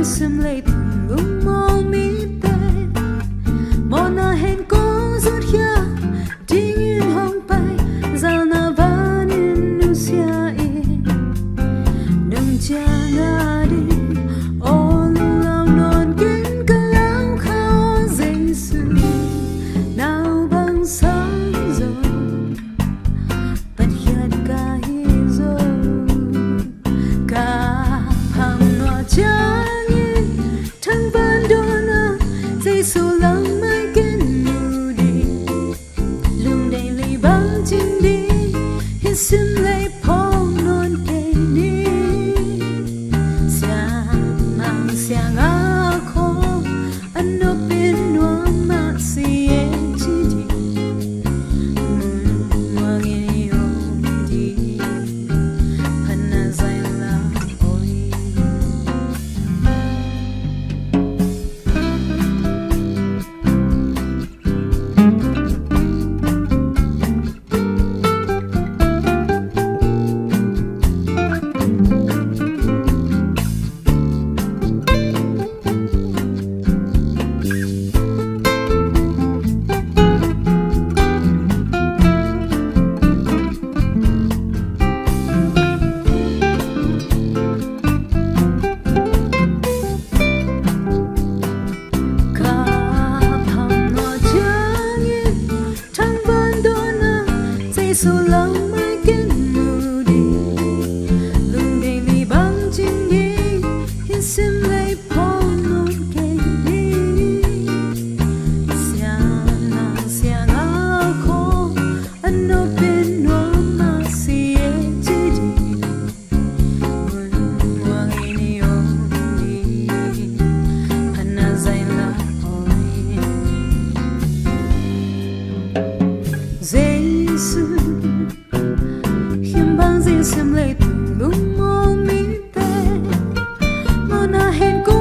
simlei tung mite mona hen ko zut khia ding hong pai zana vaninn nusia nung ciang all along non kin ka laukha Zeisu'n nào bằng sáng rồi bất khiat cả hi rồi cả Pham nó ciang thang ban đona Zeisu'n lăng mai kin mu đi lung đầy li bang chim đi hin simlei phung non cây đi ciang ako ano pinwama siye chidi muang iyong di panazay la oi Zeisu'n lăng mai kin mu đi lung đầy li bang chim đi hin simlei phung non cây đi ciang ako ano pinwama siye chidi muang iyong di panazay la oi Zeisu'n khim bang zing simlei tung mite mona hen ko